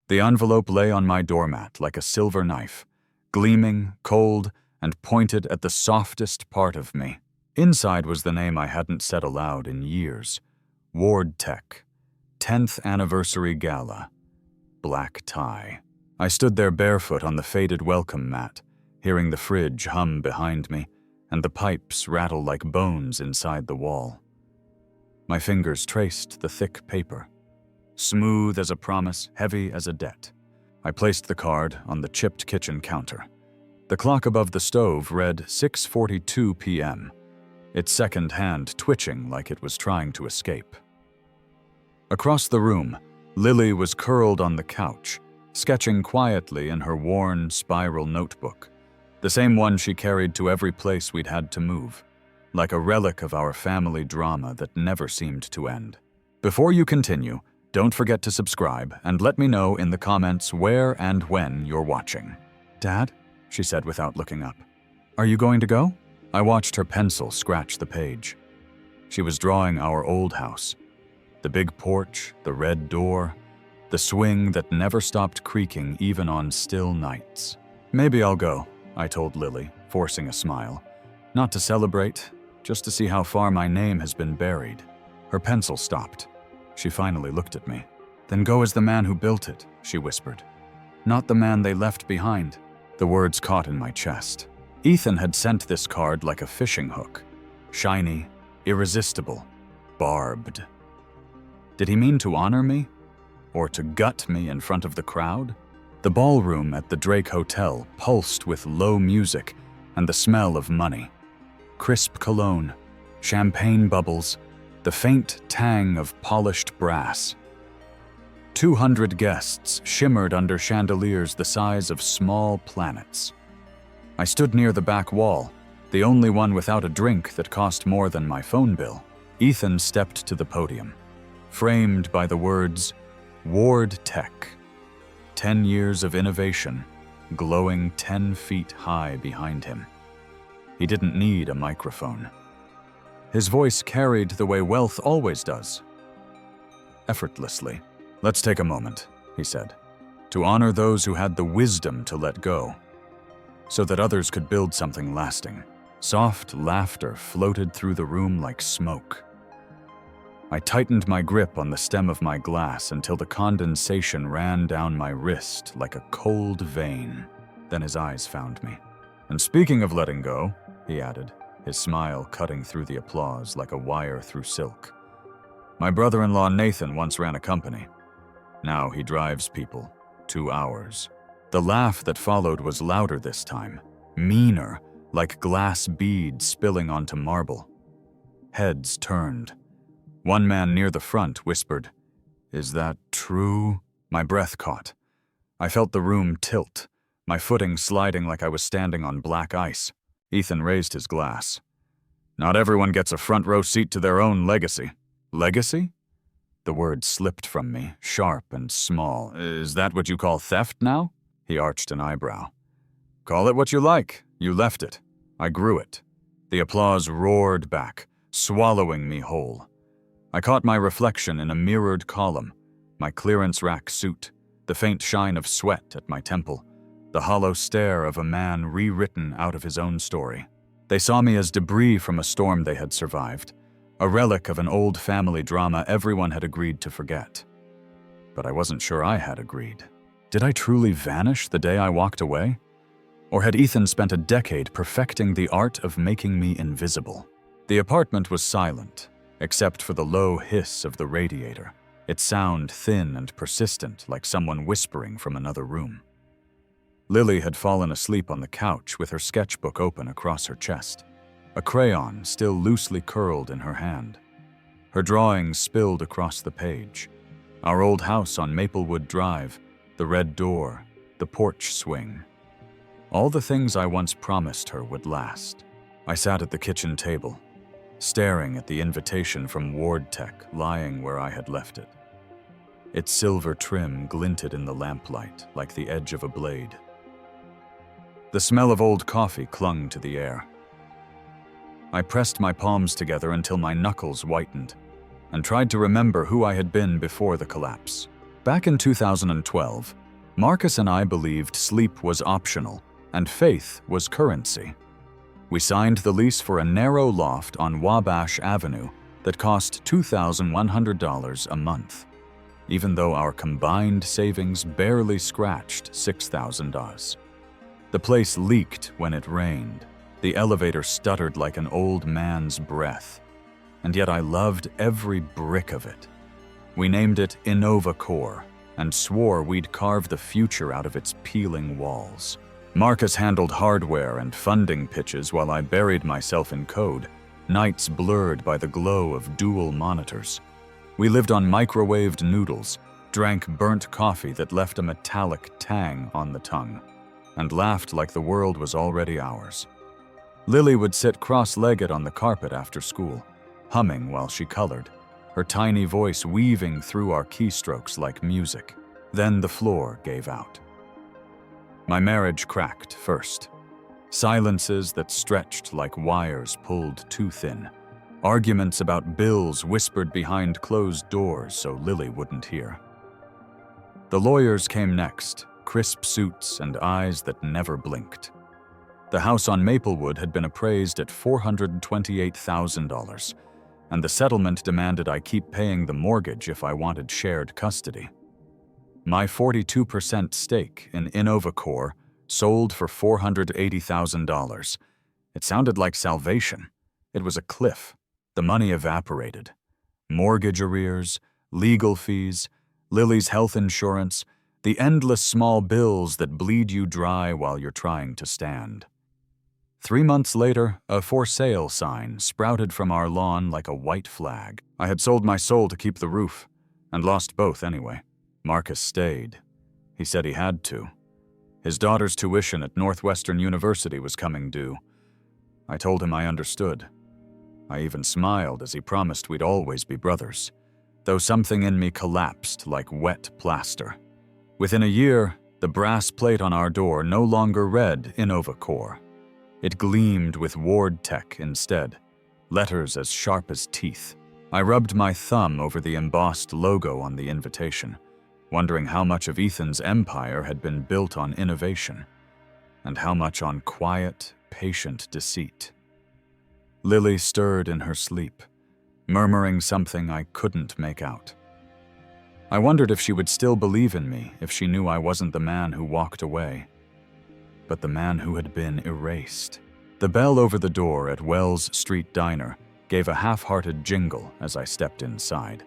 The envelope lay on my doormat like a silver knife, gleaming, cold, and pointed at the softest part of me. Inside was the name I hadn't said aloud in years. Ward Tech, 10th Anniversary Gala. Black tie. I stood there barefoot on the faded welcome mat, hearing the fridge hum behind me and the pipes rattle like bones inside the wall. My fingers traced the thick paper. Smooth as a promise, heavy as a debt. I placed the card on the chipped kitchen counter. The clock above the stove read 6:42 p.m., its second hand twitching like it was trying to escape. Across the room, Lily was curled on the couch, sketching quietly in her worn, spiral notebook, the same one she carried to every place we'd had to move, like a relic of our family drama that never seemed to end. Before you continue, don't forget to subscribe and let me know in the comments where and when you're watching. "Dad?" she said without looking up. "Are you going to go?" I watched her pencil scratch the page. She was drawing our old house. The big porch, the red door, the swing that never stopped creaking even on still nights. "Maybe I'll go," I told Lily, forcing a smile. Not to celebrate, just to see how far my name has been buried. Her pencil stopped. She finally looked at me. "Then go as the man who built it," she whispered. "Not the man they left behind." The words caught in my chest. Ethan had sent this card like a fishing hook. Shiny, irresistible, barbed. Did he mean to honor me? Or to gut me in front of the crowd? The ballroom at the Drake Hotel pulsed with low music and the smell of money. Crisp cologne, champagne bubbles, the faint tang of polished brass. 200 guests shimmered under chandeliers the size of small planets. I stood near the back wall, the only one without a drink that cost more than my phone bill. Ethan stepped to the podium, framed by the words, "Ward Tech." 10 years of innovation, glowing 10 feet high behind him. He didn't need a microphone. His voice carried the way wealth always does. Effortlessly. "Let's take a moment," he said, "to honor those who had the wisdom to let go, so that others could build something lasting." Soft laughter floated through the room like smoke. I tightened my grip on the stem of my glass until the condensation ran down my wrist like a cold vein. Then his eyes found me. "And speaking of letting go," he added, his smile cutting through the applause like a wire through silk. "My brother-in-law Nathan once ran a company. Now he drives people 2 hours. The laugh that followed was louder this time, meaner, like glass beads spilling onto marble. Heads turned. One man near the front whispered, "Is that true?" My breath caught. I felt the room tilt, my footing sliding like I was standing on black ice. Ethan raised his glass. "Not everyone gets a front row seat to their own legacy." "Legacy?" The word slipped from me, sharp and small. "Is that what you call theft now?" He arched an eyebrow. "Call it what you like. You left it. I grew it." The applause roared back, swallowing me whole. I caught my reflection in a mirrored column, my clearance rack suit, the faint shine of sweat at my temple, the hollow stare of a man rewritten out of his own story. They saw me as debris from a storm they had survived, a relic of an old family drama everyone had agreed to forget. But I wasn't sure I had agreed. Did I truly vanish the day I walked away? Or had Ethan spent a decade perfecting the art of making me invisible? The apartment was silent, except for the low hiss of the radiator, its sound thin and persistent like someone whispering from another room. Lily had fallen asleep on the couch with her sketchbook open across her chest, a crayon still loosely curled in her hand. Her drawings spilled across the page. Our old house on Maplewood Drive, the red door, the porch swing. All the things I once promised her would last. I sat at the kitchen table, staring at the invitation from Ward Tech lying where I had left it. Its silver trim glinted in the lamplight like the edge of a blade. The smell of old coffee clung to the air. I pressed my palms together until my knuckles whitened, and tried to remember who I had been before the collapse. Back in 2012, Marcus and I believed sleep was optional and faith was currency. We signed the lease for a narrow loft on Wabash Avenue that cost $2,100 a month, even though our combined savings barely scratched $6,000. The place leaked when it rained. The elevator stuttered like an old man's breath, and yet I loved every brick of it. We named it Innova and swore we'd carve the future out of its peeling walls. Marcus handled hardware and funding pitches while I buried myself in code, nights blurred by the glow of dual monitors. We lived on microwaved noodles, drank burnt coffee that left a metallic tang on the tongue, and laughed like the world was already ours. Lily would sit cross-legged on the carpet after school, humming while she colored, her tiny voice weaving through our keystrokes like music. Then the floor gave out. My marriage cracked first. Silences that stretched like wires pulled too thin. Arguments about bills whispered behind closed doors so Lily wouldn't hear. The lawyers came next, crisp suits and eyes that never blinked. The house on Maplewood had been appraised at $428,000, and the settlement demanded I keep paying the mortgage if I wanted shared custody. My 42% stake in Innova sold for $480,000. It sounded like salvation. It was a cliff. The money evaporated. Mortgage arrears, legal fees, Lily's health insurance, the endless small bills that bleed you dry while you're trying to stand. 3 months later, a for sale sign sprouted from our lawn like a white flag. I had sold my soul to keep the roof, and lost both anyway. Marcus stayed. He said he had to. His daughter's tuition at Northwestern University was coming due. I told him I understood. I even smiled as he promised we'd always be brothers, though something in me collapsed like wet plaster. Within a year, the brass plate on our door no longer read Innova. It gleamed with Ward Tech instead, letters as sharp as teeth. I rubbed my thumb over the embossed logo on the invitation, wondering how much of Ethan's empire had been built on innovation, and how much on quiet, patient deceit. Lily stirred in her sleep, murmuring something I couldn't make out. I wondered if she would still believe in me if she knew I wasn't the man who walked away, but the man who had been erased. The bell over the door at Wells Street Diner gave a half-hearted jingle as I stepped inside,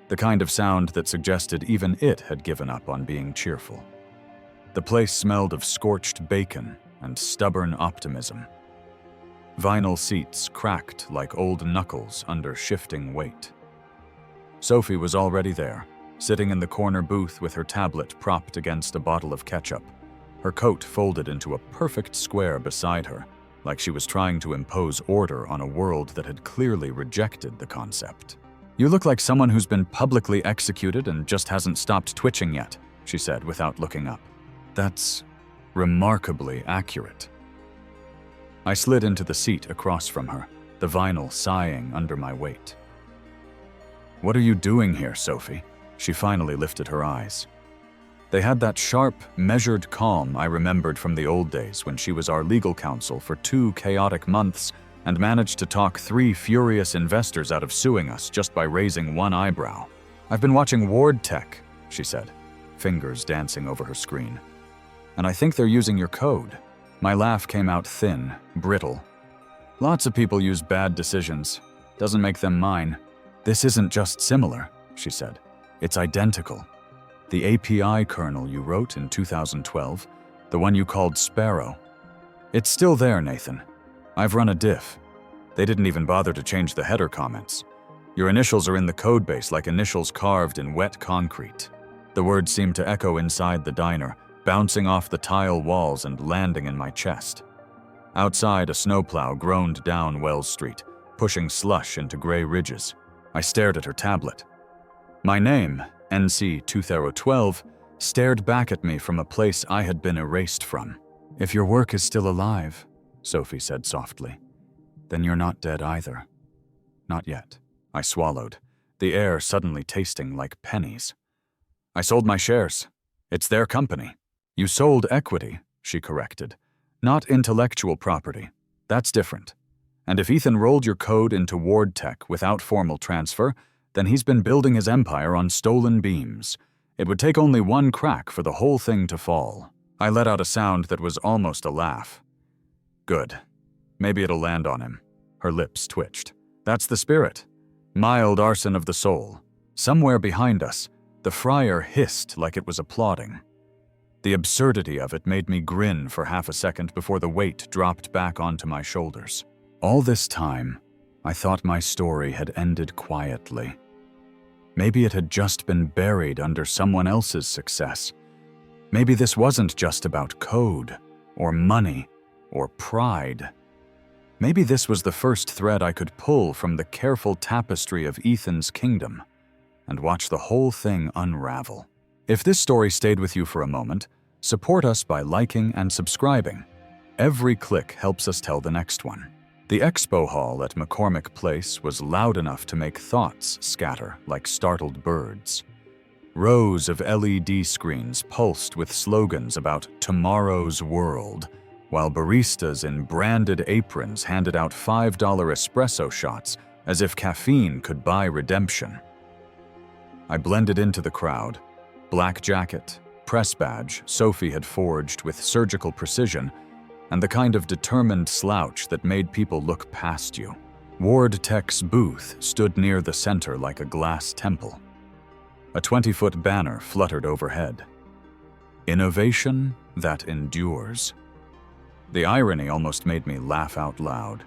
the kind of sound that suggested even it had given up on being cheerful. The place smelled of scorched bacon and stubborn optimism. Vinyl seats cracked like old knuckles under shifting weight. Sophie was already there, sitting in the corner booth with her tablet propped against a bottle of ketchup, her coat folded into a perfect square beside her, like she was trying to impose order on a world that had clearly rejected the concept. "You look like someone who's been publicly executed and just hasn't stopped twitching yet," she said without looking up. "That's remarkably accurate." I slid into the seat across from her, the vinyl sighing under my weight. "What are you doing here, Sophie?" She finally lifted her eyes. They had that sharp, measured calm I remembered from the old days when she was our legal counsel for 2 chaotic months and managed to talk 3 furious investors out of suing us just by raising one eyebrow. "I've been watching Ward Tech," she said, fingers dancing over her screen. "And I think they're using your code." My laugh came out thin, brittle. "Lots of people use bad decisions. Doesn't make them mine. This isn't just similar," she said. "It's identical. The API kernel you wrote in 2012, the one you called Sparrow. It's still there, Nathan. I've run a diff. They didn't even bother to change the header comments. Your initials are in the codebase like initials carved in wet concrete." The words seemed to echo inside the diner, bouncing off the tile walls and landing in my chest. Outside, a snowplow groaned down Wells Street, pushing slush into gray ridges. I stared at her tablet. My name, NC 2012, stared back at me from a place I had been erased from. "If your work is still alive," Sophie said softly, "then you're not dead either." "Not yet," I swallowed, the air suddenly tasting like pennies. I sold my shares. It's their company. You sold equity, she corrected. Not intellectual property. That's different. And if Ethan rolled your code into Ward Tech without formal transfer, then he's been building his empire on stolen beams. It would take only one crack for the whole thing to fall. I let out a sound that was almost a laugh. Good. Maybe it'll land on him. Her lips twitched. That's the spirit. Mild arson of the soul. Somewhere behind us, the friar hissed like it was applauding. The absurdity of it made me grin for half a second before the weight dropped back onto my shoulders. All this time, I thought my story had ended quietly. Maybe it had just been buried under someone else's success. Maybe this wasn't just about code, or money, or pride. Maybe this was the first thread I could pull from the careful tapestry of Ethan's kingdom, and watch the whole thing unravel. If this story stayed with you for a moment, support us by liking and subscribing. Every click helps us tell the next one. The expo hall at McCormick Place was loud enough to make thoughts scatter like startled birds. Rows of LED screens pulsed with slogans about tomorrow's world, while baristas in branded aprons handed out $5 espresso shots as if caffeine could buy redemption. I blended into the crowd. Black jacket, press badge Sophie had forged with surgical precision, and the kind of determined slouch that made people look past you. Ward Tech's booth stood near the center like a glass temple. A 20-foot banner fluttered overhead. Innovation that endures. The irony almost made me laugh out loud.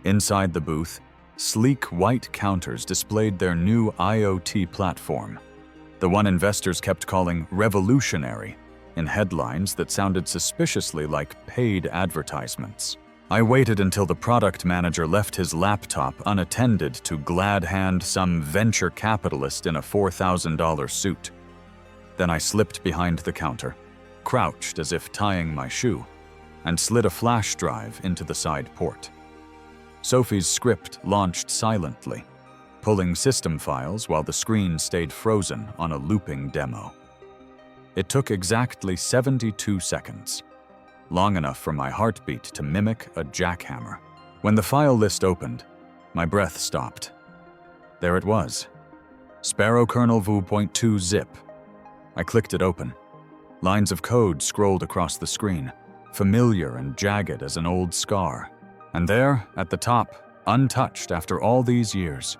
Inside the booth, sleek white counters displayed their new IoT platform, the one investors kept calling revolutionary, in headlines that sounded suspiciously like paid advertisements. I waited until the product manager left his laptop unattended to glad hand some venture capitalist in a $4,000 suit. Then I slipped behind the counter, crouched as if tying my shoe, and slid a flash drive into the side port. Sophie's script launched silently, pulling system files while the screen stayed frozen on a looping demo. It took exactly 72 seconds, long enough for my heartbeat to mimic a jackhammer. When the file list opened, my breath stopped. There it was. Sparrow kernel v.2 zip. I clicked it open. Lines of code scrolled across the screen, familiar and jagged as an old scar. And there, at the top, untouched after all these years,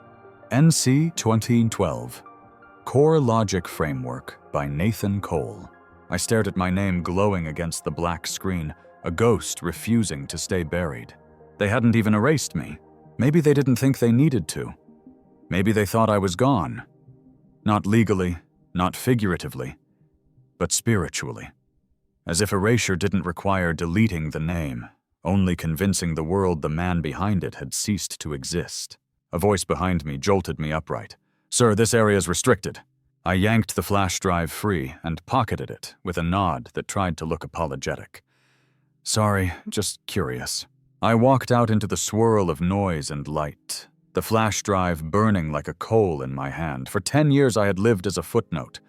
NC 2012, Core Logic Framework by Nathan Cole. I stared at my name glowing against the black screen, a ghost refusing to stay buried. They hadn't even erased me. Maybe they didn't think they needed to. Maybe they thought I was gone. Not legally, not figuratively, but spiritually. As if erasure didn't require deleting the name, only convincing the world the man behind it had ceased to exist. A voice behind me jolted me upright. "Sir, this area is restricted." I yanked the flash drive free and pocketed it with a nod that tried to look apologetic. "Sorry, just curious." I walked out into the swirl of noise and light, the flash drive burning like a coal in my hand. For 10 years I had lived as a footnote.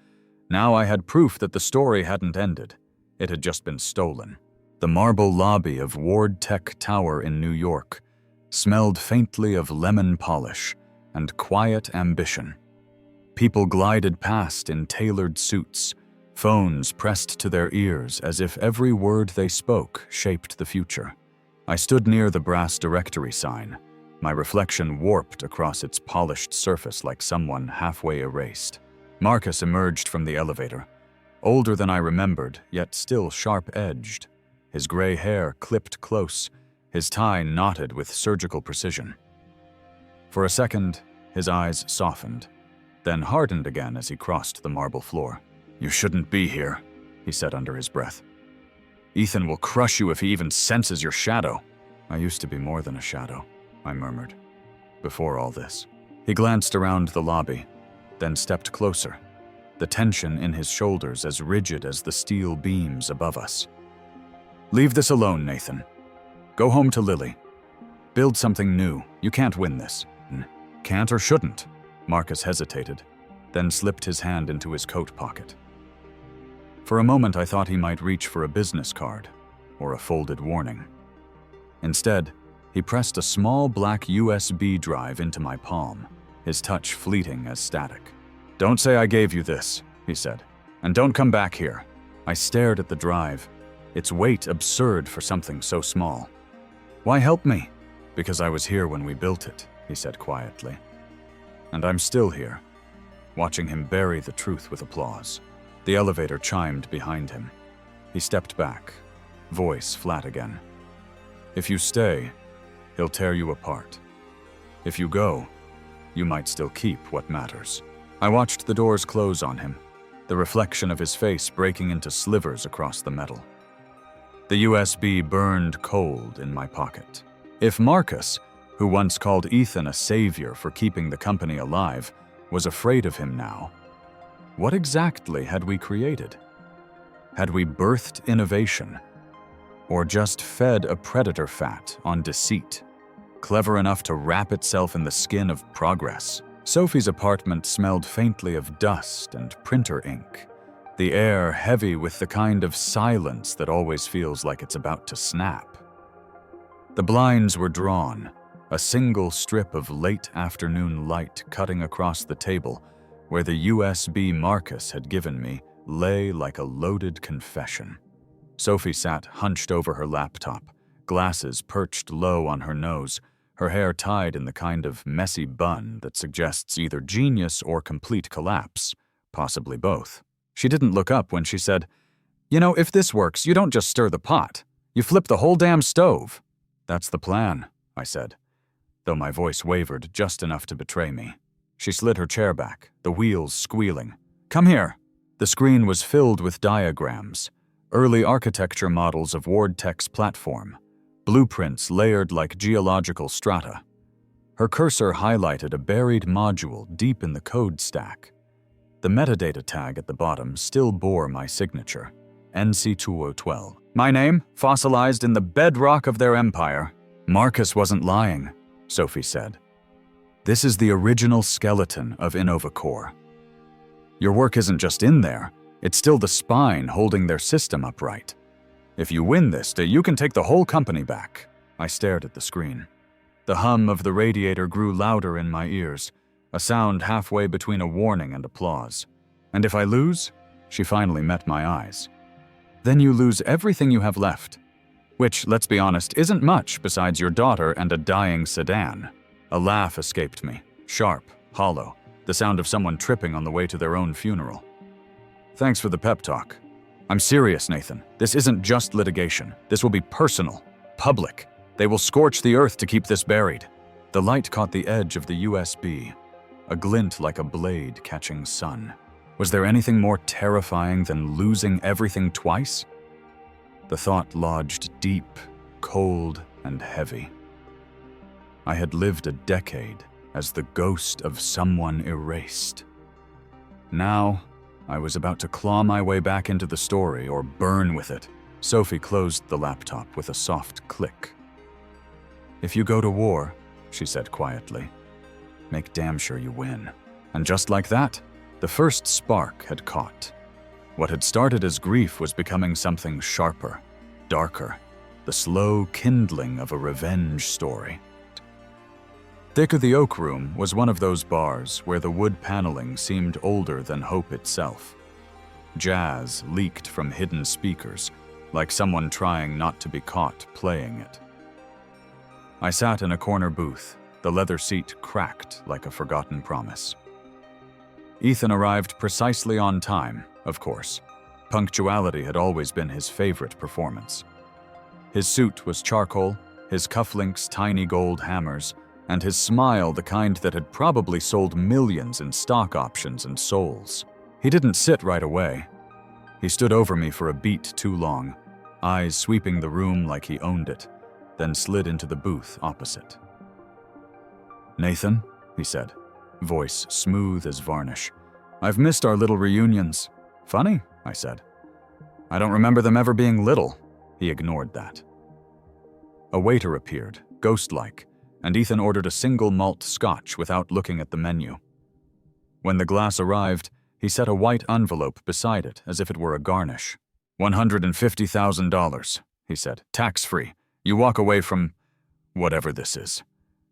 Now I had proof that the story hadn't ended. It had just been stolen. The marble lobby of Ward Tech Tower in New York smelled faintly of lemon polish and quiet ambition. People glided past in tailored suits, phones pressed to their ears as if every word they spoke shaped the future. I stood near the brass directory sign, my reflection warped across its polished surface like someone halfway erased. Marcus emerged from the elevator, older than I remembered, yet still sharp-edged. His gray hair clipped close, his tie knotted with surgical precision. For a second, his eyes softened, then hardened again as he crossed the marble floor. "You shouldn't be here," he said under his breath. "Ethan will crush you if he even senses your shadow." "I used to be more than a shadow," I murmured, "before all this." He glanced around the lobby, then stepped closer, the tension in his shoulders as rigid as the steel beams above us. "Leave this alone, Nathan. Go home to Lily. Build something new. You can't win this." "Can't or shouldn't?" Marcus hesitated. then slipped his hand into his coat pocket. For a moment, I thought he might reach for a business card or a folded warning. Instead, he pressed a small black USB drive into my palm, his touch fleeting as static. "Don't say I gave you this," he said, "and don't come back here." I stared at the drive, its weight absurd for something so small. "Why help me?" "Because I was here when we built it," he said quietly. "And I'm still here," watching him bury the truth with applause. The elevator chimed behind him. He stepped back, voice flat again. "If you stay, he'll tear you apart. If you go, you might still keep what matters." I watched the doors close on him, the reflection of his face breaking into slivers across the metal. The USB burned cold in my pocket. If Marcus, who once called Ethan a savior for keeping the company alive, was afraid of him now, what exactly had we created? Had we birthed innovation? Or just fed a predator fat on deceit, clever enough to wrap itself in the skin of progress? Sophie's apartment smelled faintly of dust and printer ink, the air heavy with the kind of silence that always feels like it's about to snap. The blinds were drawn, a single strip of late afternoon light cutting across the table where the USB Marcus had given me lay like a loaded confession. Sophie sat hunched over her laptop, glasses perched low on her nose, her hair tied in the kind of messy bun that suggests either genius or complete collapse, possibly both. She didn't look up when she said, "You know, if this works, you don't just stir the pot. You flip the whole damn stove." "That's the plan," I said, though my voice wavered just enough to betray me. She slid her chair back, the wheels squealing. "Come here." The screen was filled with diagrams, early architecture models of WardTech's platform, blueprints layered like geological strata. Her cursor highlighted a buried module deep in the code stack. The metadata tag at the bottom still bore my signature, NC2012. My name, fossilized in the bedrock of their empire. Marcus wasn't lying, Sophie said. This is the original skeleton of InnovaCore. Your work isn't just in there, it's still the spine holding their system upright. If you win this day, you can take the whole company back. I stared at the screen. The hum of the radiator grew louder in my ears, a sound halfway between a warning and applause. And if I lose? She finally met my eyes. Then you lose everything you have left. Which, let's be honest, isn't much besides your daughter and a dying sedan. A laugh escaped me, sharp, hollow, the sound of someone tripping on the way to their own funeral. Thanks for the pep talk. I'm serious, Nathan. This isn't just litigation. This will be personal, public. They will scorch the earth to keep this buried. The light caught the edge of the USB, a glint like a blade catching sun. Was there anything more terrifying than losing everything twice? The thought lodged deep, cold, and heavy. I had lived a decade as the ghost of someone erased. Now, I was about to claw my way back into the story or burn with it. Sophie closed the laptop with a soft click. If you go to war, she said quietly, make damn sure you win. And just like that, the first spark had caught. What had started as grief was becoming something sharper, darker, the slow kindling of a revenge story. Thick of the Oak Room was one of those bars where the wood paneling seemed older than hope itself. Jazz leaked from hidden speakers, like someone trying not to be caught playing it. I sat in a corner booth, the leather seat cracked like a forgotten promise. Ethan arrived precisely on time, of course. Punctuality had always been his favorite performance. His suit was charcoal, his cufflinks tiny gold hammers, and his smile the kind that had probably sold millions in stock options and souls. He didn't sit right away. He stood over me for a beat too long, eyes sweeping the room like he owned it, then slid into the booth opposite. "Nathan," he said, voice smooth as varnish. "I've missed our little reunions." "Funny," I said. "I don't remember them ever being little." He ignored that. A waiter appeared, ghost-like, and Ethan ordered a single malt scotch without looking at the menu. When the glass arrived, he set a white envelope beside it as if it were a garnish. $150,000, he said, tax-free. You walk away from whatever this is.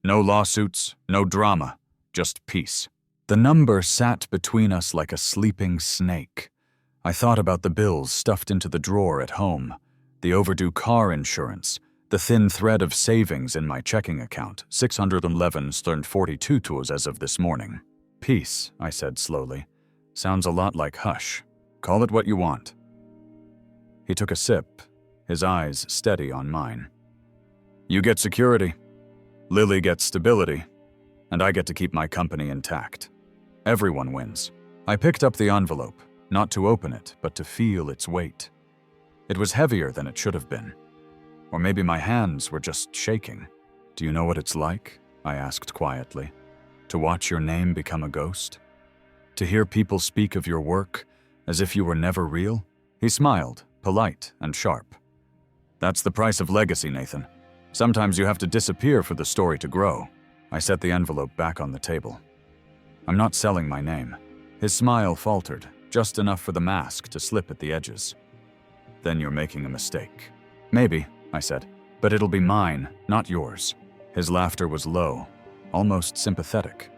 No lawsuits, no drama, just peace. The number sat between us like a sleeping snake. I thought about the bills stuffed into the drawer at home, the overdue car insurance, the thin thread of savings in my checking account, 611.42 as of this morning. Peace, I said slowly. Sounds a lot like hush. Call it what you want. He took a sip, his eyes steady on mine. You get security. Lily gets stability. And I get to keep my company intact. Everyone wins. I picked up the envelope, not to open it, but to feel its weight. It was heavier than it should have been. Or maybe my hands were just shaking. Do you know what it's like? I asked quietly. To watch your name become a ghost? To hear people speak of your work as if you were never real? He smiled, polite and sharp. That's the price of legacy, Nathan. Sometimes you have to disappear for the story to grow. I set the envelope back on the table. I'm not selling my name. His smile faltered, just enough for the mask to slip at the edges. Then you're making a mistake. Maybe, I said, but it'll be mine, not yours. His laughter was low, almost sympathetic.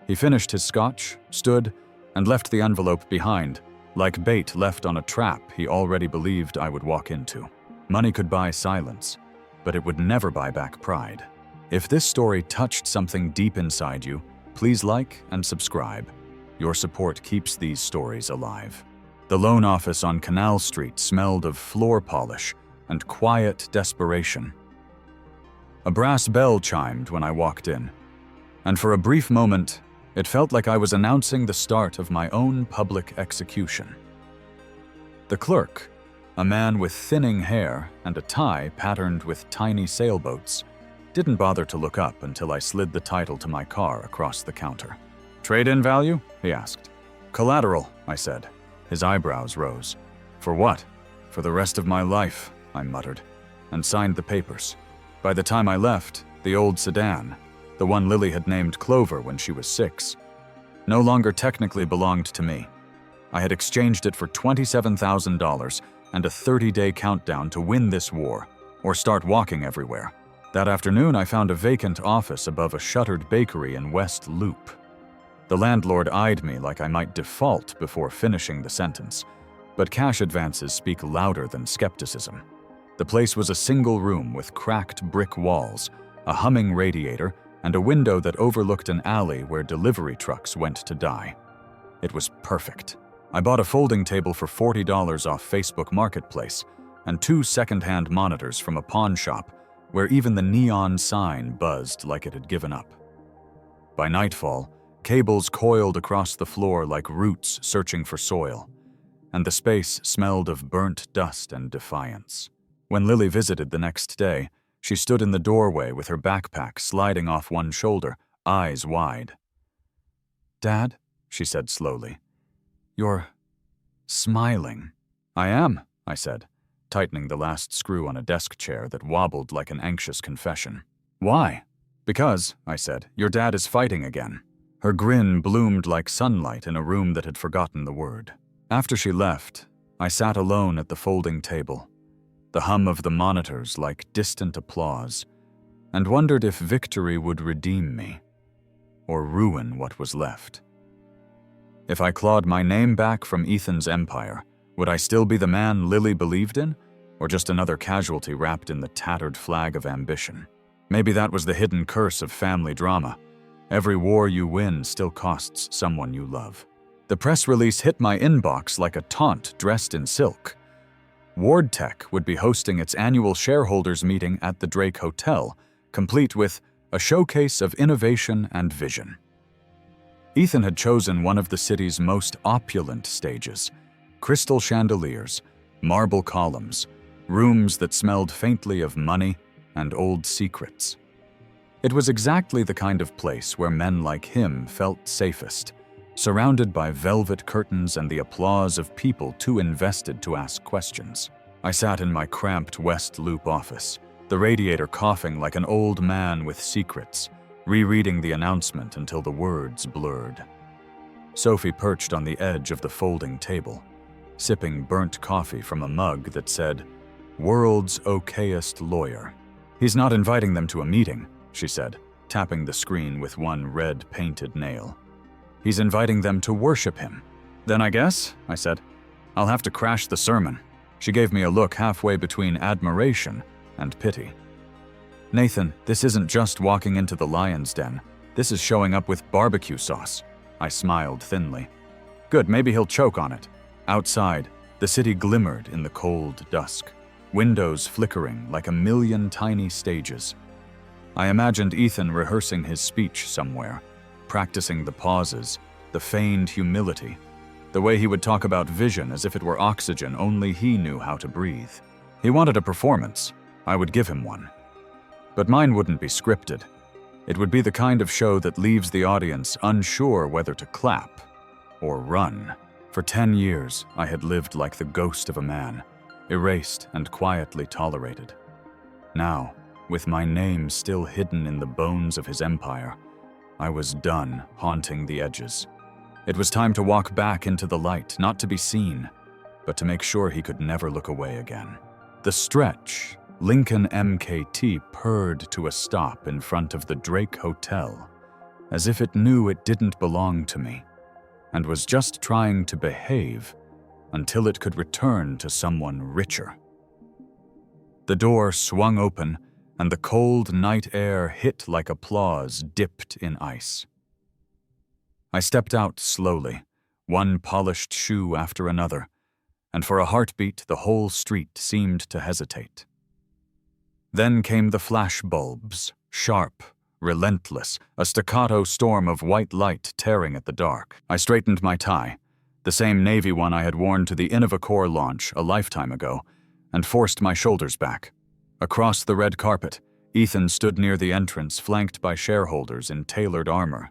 He finished his scotch, stood, and left the envelope behind, like bait left on a trap he already believed I would walk into. Money could buy silence, but it would never buy back pride. If this story touched something deep inside you, please like and subscribe. Your support keeps these stories alive. The loan office on Canal Street smelled of floor polish and quiet desperation. A brass bell chimed when I walked in, and for a brief moment, it felt like I was announcing the start of my own public execution. The clerk, a man with thinning hair and a tie patterned with tiny sailboats, didn't bother to look up until I slid the title to my car across the counter. Trade-in value? He asked. Collateral, I said. His eyebrows rose. For what? For the rest of my life, I muttered, and signed the papers. By the time I left, the old sedan, the one Lily had named Clover when she was 6, no longer technically belonged to me. I had exchanged it for $27,000 and a 30-day countdown to win this war, or start walking everywhere. That afternoon, I found a vacant office above a shuttered bakery in West Loop. The landlord eyed me like I might default before finishing the sentence, but cash advances speak louder than skepticism. The place was a single room with cracked brick walls, a humming radiator, and a window that overlooked an alley where delivery trucks went to die. It was perfect. I bought a folding table for $40 off Facebook Marketplace and 2 second-hand monitors from a pawn shop where even the neon sign buzzed like it had given up. By nightfall, cables coiled across the floor like roots searching for soil, and the space smelled of burnt dust and defiance. When Lily visited the next day, she stood in the doorway with her backpack sliding off one shoulder, eyes wide. "Dad," she said slowly, "you're smiling." "I am," I said, tightening the last screw on a desk chair that wobbled like an anxious confession. "Why?" "Because," I said, "your dad is fighting again." Her grin bloomed like sunlight in a room that had forgotten the word. After she left, I sat alone at the folding table, the hum of the monitors like distant applause, and wondered if victory would redeem me, or ruin what was left. If I clawed my name back from Ethan's empire, would I still be the man Lily believed in, or just another casualty wrapped in the tattered flag of ambition? Maybe that was the hidden curse of family drama. Every war you win still costs someone you love. The press release hit my inbox like a taunt dressed in silk. WardTech would be hosting its annual shareholders meeting at the Drake Hotel, complete with a showcase of innovation and vision. Ethan had chosen one of the city's most opulent stages: crystal chandeliers, marble columns, rooms that smelled faintly of money and old secrets. It was exactly the kind of place where men like him felt safest, surrounded by velvet curtains and the applause of people too invested to ask questions. I sat in my cramped West Loop office, the radiator coughing like an old man with secrets, rereading the announcement until the words blurred. Sophie perched on the edge of the folding table, sipping burnt coffee from a mug that said, "World's okayest lawyer." "He's not inviting them to a meeting," she said, tapping the screen with one red painted nail. "He's inviting them to worship him." "Then I guess," I said, "I'll have to crash the sermon." She gave me a look halfway between admiration and pity. "Nathan, this isn't just walking into the lion's den. This is showing up with barbecue sauce." I smiled thinly. "Good, maybe he'll choke on it." Outside, the city glimmered in the cold dusk, windows flickering like a million tiny stages. I imagined Ethan rehearsing his speech somewhere, practicing the pauses, the feigned humility, the way he would talk about vision as if it were oxygen only he knew how to breathe. He wanted a performance. I would give him one. But mine wouldn't be scripted. It would be the kind of show that leaves the audience unsure whether to clap or run. For 10 years, I had lived like the ghost of a man, erased and quietly tolerated. Now, with my name still hidden in the bones of his empire, I was done haunting the edges. It was time to walk back into the light, not to be seen, but to make sure he could never look away again. The stretch, Lincoln MKT, purred to a stop in front of the Drake Hotel, as if it knew it didn't belong to me, and was just trying to behave until it could return to someone richer. The door swung open, and the cold night air hit like applause dipped in ice. I stepped out slowly, one polished shoe after another, and for a heartbeat the whole street seemed to hesitate. Then came the flash bulbs, sharp, relentless, a staccato storm of white light tearing at the dark. I straightened my tie, the same navy one I had worn to the InnovaCore launch a lifetime ago, and forced my shoulders back. Across the red carpet, Ethan stood near the entrance, flanked by shareholders in tailored armor.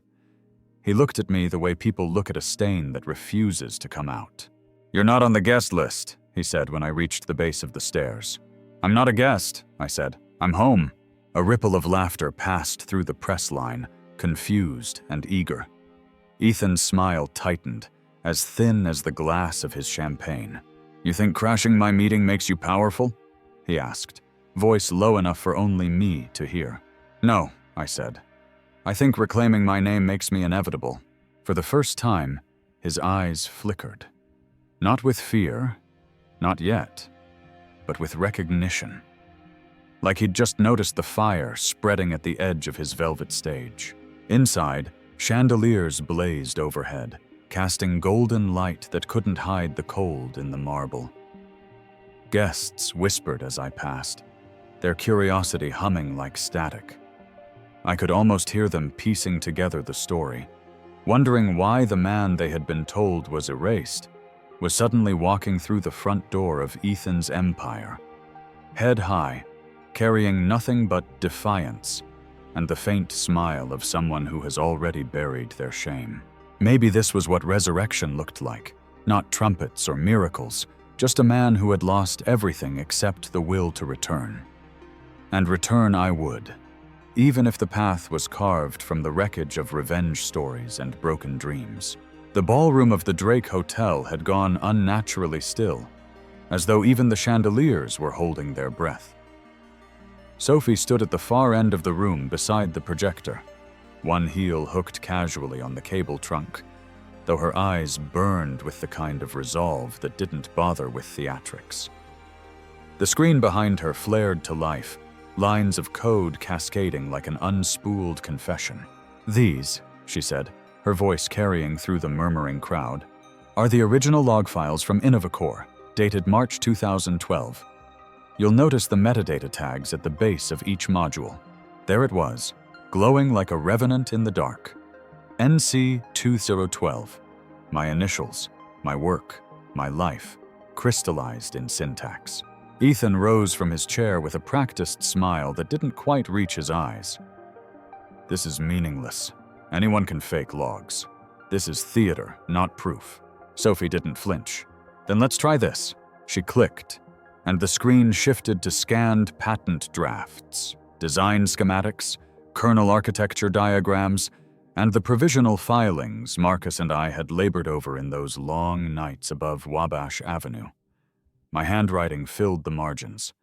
He looked at me the way people look at a stain that refuses to come out. "You're not on the guest list," he said when I reached the base of the stairs. "I'm not a guest," I said. "I'm home." A ripple of laughter passed through the press line, confused and eager. Ethan's smile tightened, as thin as the glass of his champagne. "You think crashing my meeting makes you powerful?" he asked, voice low enough for only me to hear. "No," I said. "I think reclaiming my name makes me inevitable." For the first time, his eyes flickered. Not with fear, not yet, but with recognition. Like he'd just noticed the fire spreading at the edge of his velvet stage. Inside, chandeliers blazed overhead, casting golden light that couldn't hide the cold in the marble. Guests whispered as I passed, their curiosity humming like static. I could almost hear them piecing together the story, wondering why the man they had been told was erased was suddenly walking through the front door of Ethan's empire, head high, carrying nothing but defiance and the faint smile of someone who has already buried their shame. Maybe this was what resurrection looked like, not trumpets or miracles, just a man who had lost everything except the will to return. And return I would, even if the path was carved from the wreckage of revenge stories and broken dreams. The ballroom of the Drake Hotel had gone unnaturally still, as though even the chandeliers were holding their breath. Sophie stood at the far end of the room beside the projector, one heel hooked casually on the cable trunk, though her eyes burned with the kind of resolve that didn't bother with theatrics. The screen behind her flared to life, lines of code cascading like an unspooled confession. "These," she said, her voice carrying through the murmuring crowd, "are the original log files from InnovaCore, dated March 2012. You'll notice the metadata tags at the base of each module. There it was, glowing like a revenant in the dark. NC2012. My initials, my work, my life, crystallized in syntax." Ethan rose from his chair with a practiced smile that didn't quite reach his eyes. "This is meaningless. Anyone can fake logs. This is theater, not proof." Sophie didn't flinch. "Then let's try this." She clicked, and the screen shifted to scanned patent drafts, design schematics, kernel architecture diagrams, and the provisional filings Marcus and I had labored over in those long nights above Wabash Avenue. My handwriting filled the margins,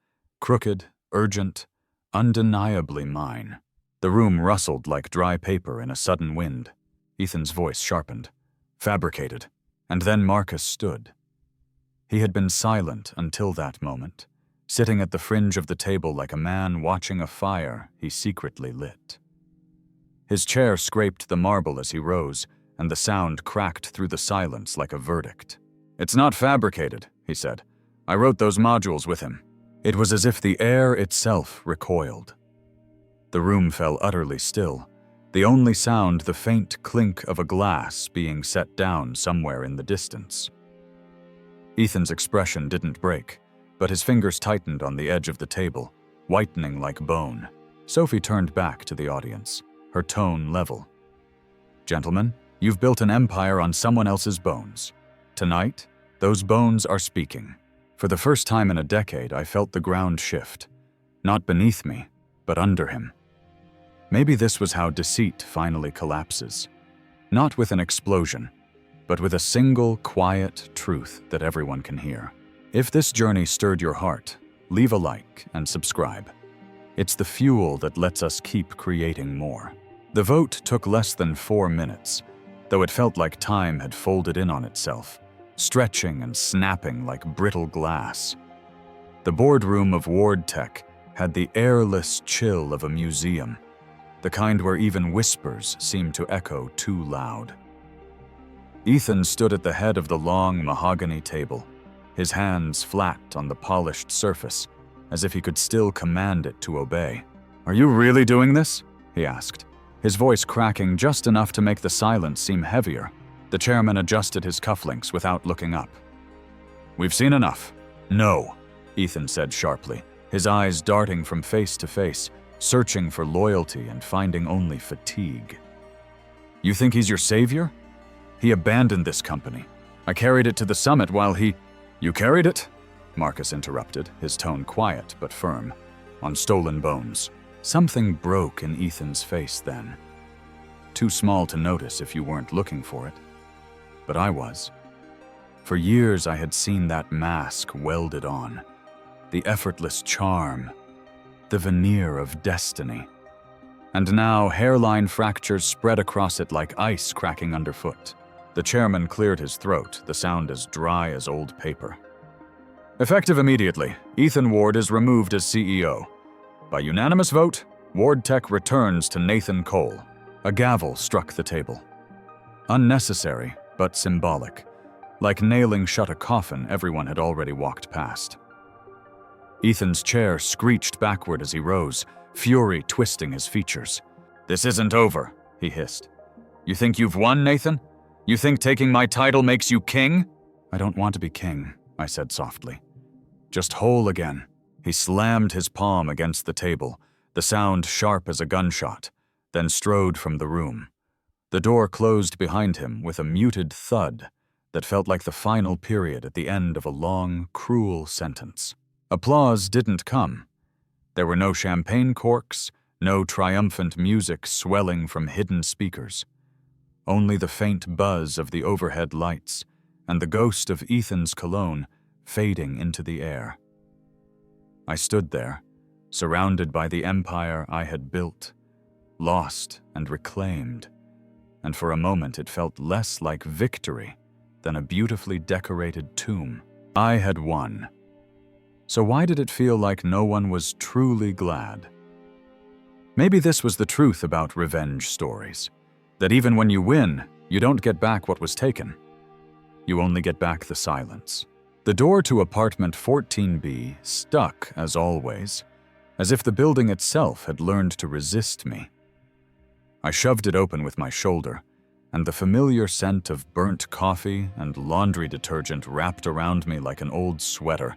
crooked, urgent, undeniably mine. The room rustled like dry paper in a sudden wind. Ethan's voice sharpened, fabricated, and then Marcus stood. He had been silent until that moment, sitting at the fringe of the table like a man watching a fire he secretly lit. His chair scraped the marble as he rose, and the sound cracked through the silence like a verdict. "It's not fabricated," he said. "I wrote those modules with him." It was as if the air itself recoiled. The room fell utterly still, the only sound the faint clink of a glass being set down somewhere in the distance. Ethan's expression didn't break, but his fingers tightened on the edge of the table, whitening like bone. Sophie turned back to the audience, her tone level. "Gentlemen, you've built an empire on someone else's bones. Tonight, those bones are speaking." For the first time in a decade, I felt the ground shift, not beneath me, but under him. Maybe this was how deceit finally collapses. Not with an explosion, but with a single, quiet truth that everyone can hear. If this journey stirred your heart, leave a like and subscribe. It's the fuel that lets us keep creating more. The vote took less than 4 minutes, though it felt like time had folded in on itself, stretching and snapping like brittle glass. The boardroom of Ward Tech had the airless chill of a museum, the kind where even whispers seemed to echo too loud. Ethan stood at the head of the long mahogany table, his hands flat on the polished surface, as if he could still command it to obey. "Are you really doing this?" he asked, his voice cracking just enough to make the silence seem heavier. The chairman adjusted his cufflinks without looking up. "We've seen enough." "No," Ethan said sharply, his eyes darting from face to face, searching for loyalty and finding only fatigue. "You think he's your savior? He abandoned this company. I carried it to the summit while he—" "You carried it?" Marcus interrupted, his tone quiet but firm. "On stolen bones." Something broke in Ethan's face then. Too small to notice if you weren't looking for it. But I was. For years I had seen that mask welded on. The effortless charm, the veneer of destiny. And now hairline fractures spread across it like ice cracking underfoot. The chairman cleared his throat, the sound as dry as old paper. "Effective immediately, Ethan Ward is removed as CEO. By unanimous vote, Ward Tech returns to Nathan Cole." A gavel struck the table. Unnecessary, but symbolic, like nailing shut a coffin everyone had already walked past. Ethan's chair screeched backward as he rose, fury twisting his features. "This isn't over," he hissed. "You think you've won, Nathan? You think taking my title makes you king?" "I don't want to be king," I said softly. "Just whole again." He slammed his palm against the table, the sound sharp as a gunshot, then strode from the room. The door closed behind him with a muted thud that felt like the final period at the end of a long, cruel sentence. Applause didn't come. There were no champagne corks, no triumphant music swelling from hidden speakers. Only the faint buzz of the overhead lights and the ghost of Ethan's cologne fading into the air. I stood there, surrounded by the empire I had built, lost and reclaimed, and for a moment it felt less like victory than a beautifully decorated tomb. I had won. So why did it feel like no one was truly glad? Maybe this was the truth about revenge stories, that even when you win, you don't get back what was taken. You only get back the silence. The door to apartment 14B stuck, as always, as if the building itself had learned to resist me. I shoved it open with my shoulder, and the familiar scent of burnt coffee and laundry detergent wrapped around me like an old sweater,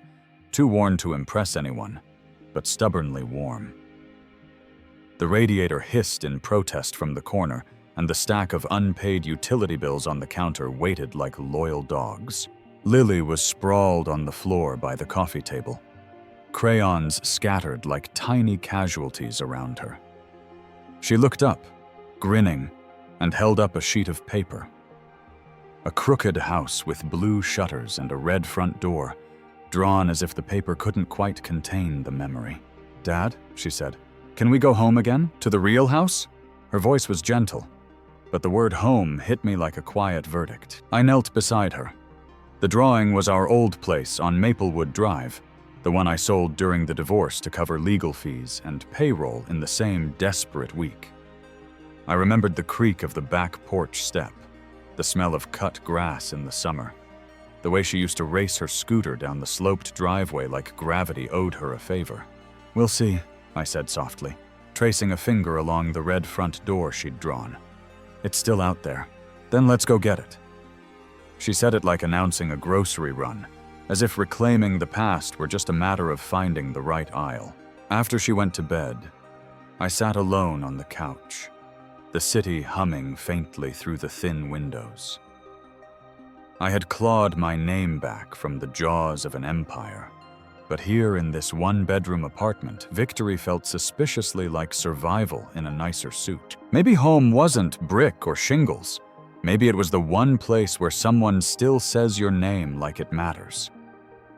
too worn to impress anyone, but stubbornly warm. The radiator hissed in protest from the corner, and the stack of unpaid utility bills on the counter waited like loyal dogs. Lily was sprawled on the floor by the coffee table, crayons scattered like tiny casualties around her. She looked up, grinning, and held up a sheet of paper. A crooked house with blue shutters and a red front door, drawn as if the paper couldn't quite contain the memory. "Dad," she said, "can we go home again? To the real house?" Her voice was gentle, but the word home hit me like a quiet verdict. I knelt beside her. The drawing was our old place on Maplewood Drive, the one I sold during the divorce to cover legal fees and payroll in the same desperate week. I remembered the creak of the back porch step, the smell of cut grass in the summer, the way she used to race her scooter down the sloped driveway like gravity owed her a favor. "We'll see," I said softly, tracing a finger along the red front door she'd drawn. "It's still out there. Then let's go get it." She said it like announcing a grocery run, as if reclaiming the past were just a matter of finding the right aisle. After she went to bed, I sat alone on the couch, the city humming faintly through the thin windows. I had clawed my name back from the jaws of an empire, but here in this one-bedroom apartment, victory felt suspiciously like survival in a nicer suit. Maybe home wasn't brick or shingles. Maybe it was the one place where someone still says your name like it matters.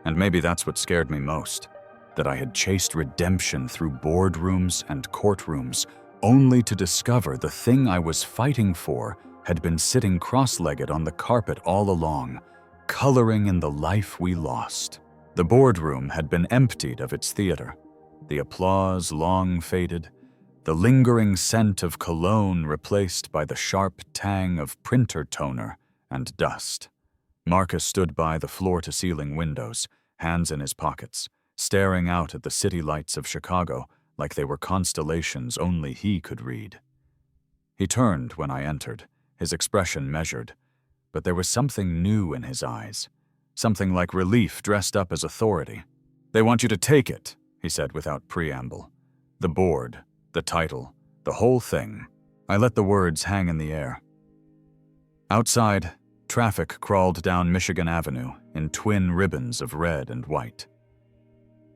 And maybe that's what scared me most, that I had chased redemption through boardrooms and courtrooms, only to discover the thing I was fighting for had been sitting cross-legged on the carpet all along, coloring in the life we lost. The boardroom had been emptied of its theater, the applause long faded, the lingering scent of cologne replaced by the sharp tang of printer toner and dust. Marcus stood by the floor-to-ceiling windows, hands in his pockets, staring out at the city lights of Chicago like they were constellations only he could read. He turned when I entered, his expression measured, but there was something new in his eyes, something like relief dressed up as authority. "They want you to take it," he said without preamble. "The board, the title, the whole thing." I let the words hang in the air. Outside, traffic crawled down Michigan Avenue in twin ribbons of red and white.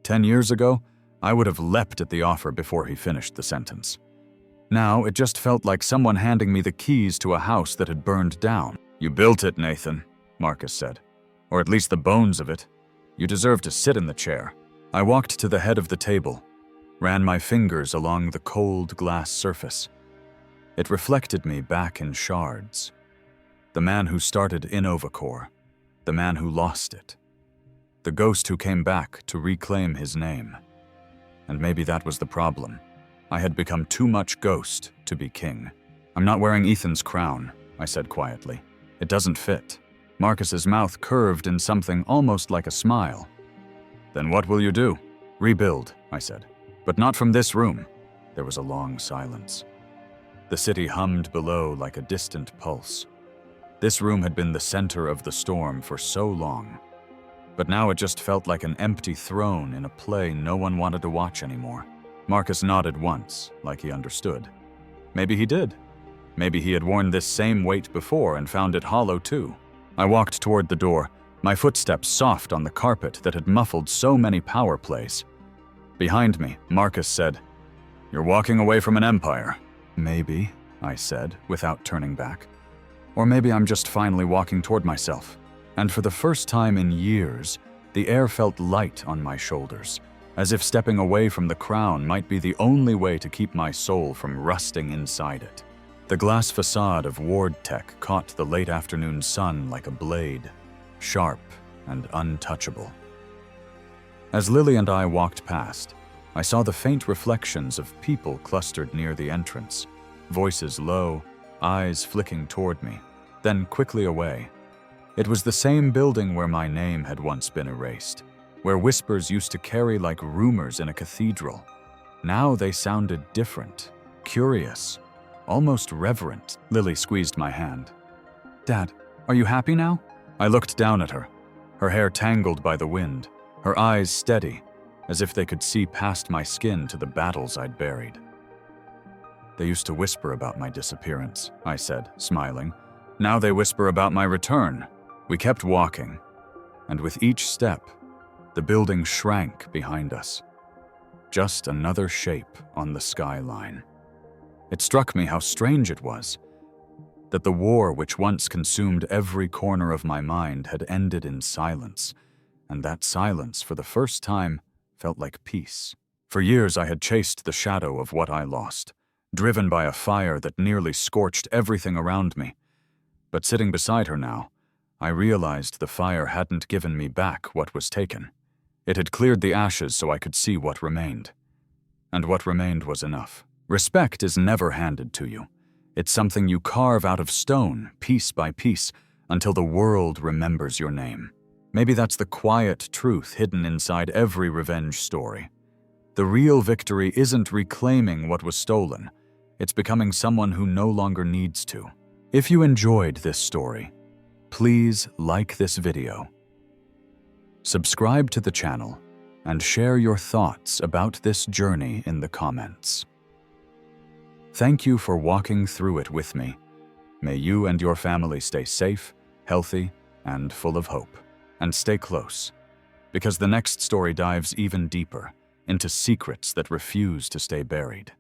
10 years ago, I would have leapt at the offer before he finished the sentence. Now, it just felt like someone handing me the keys to a house that had burned down. "You built it, Nathan," Marcus said. "Or at least the bones of it. You deserve to sit in the chair." I walked to the head of the table, ran my fingers along the cold glass surface. It reflected me back in shards. The man who started Innovacor, the man who lost it, the ghost who came back to reclaim his name. And maybe that was the problem. I had become too much ghost to be king. "I'm not wearing Ethan's crown," I said quietly. "It doesn't fit." Marcus's mouth curved in something almost like a smile. "Then what will you do?" "Rebuild," I said. "But not from this room." There was a long silence. The city hummed below like a distant pulse. This room had been the center of the storm for so long, but now it just felt like an empty throne in a play no one wanted to watch anymore. Marcus nodded once, like he understood. Maybe he did. Maybe he had worn this same weight before and found it hollow too. I walked toward the door, my footsteps soft on the carpet that had muffled so many power plays. Behind me, Marcus said, "You're walking away from an empire." "Maybe," I said, without turning back. "Or maybe I'm just finally walking toward myself." And for the first time in years, the air felt light on my shoulders, as if stepping away from the crown might be the only way to keep my soul from rusting inside it. The glass facade of Ward Tech caught the late afternoon sun like a blade, sharp and untouchable. As Lily and I walked past, I saw the faint reflections of people clustered near the entrance, voices low, eyes flicking toward me, then quickly away. It was the same building where my name had once been erased, where whispers used to carry like rumors in a cathedral. Now they sounded different, curious, almost reverent. Lily squeezed my hand. "Dad, are you happy now?" I looked down at her, her hair tangled by the wind, her eyes steady, as if they could see past my skin to the battles I'd buried. "They used to whisper about my disappearance," I said, smiling. "Now they whisper about my return." We kept walking, and with each step, the building shrank behind us. Just another shape on the skyline. It struck me how strange it was. that the war which once consumed every corner of my mind had ended in silence, and that silence, for the first time, felt like peace. For years I had chased the shadow of what I lost, driven by a fire that nearly scorched everything around me. But sitting beside her now, I realized the fire hadn't given me back what was taken. It had cleared the ashes so I could see what remained. And what remained was enough. Respect is never handed to you. It's something you carve out of stone, piece by piece, until the world remembers your name. Maybe that's the quiet truth hidden inside every revenge story. The real victory isn't reclaiming what was stolen. It's becoming someone who no longer needs to. If you enjoyed this story, please like this video, subscribe to the channel, and share your thoughts about this journey in the comments. Thank you for walking through it with me. May you and your family stay safe, healthy, and full of hope. And stay close, because the next story dives even deeper into secrets that refuse to stay buried.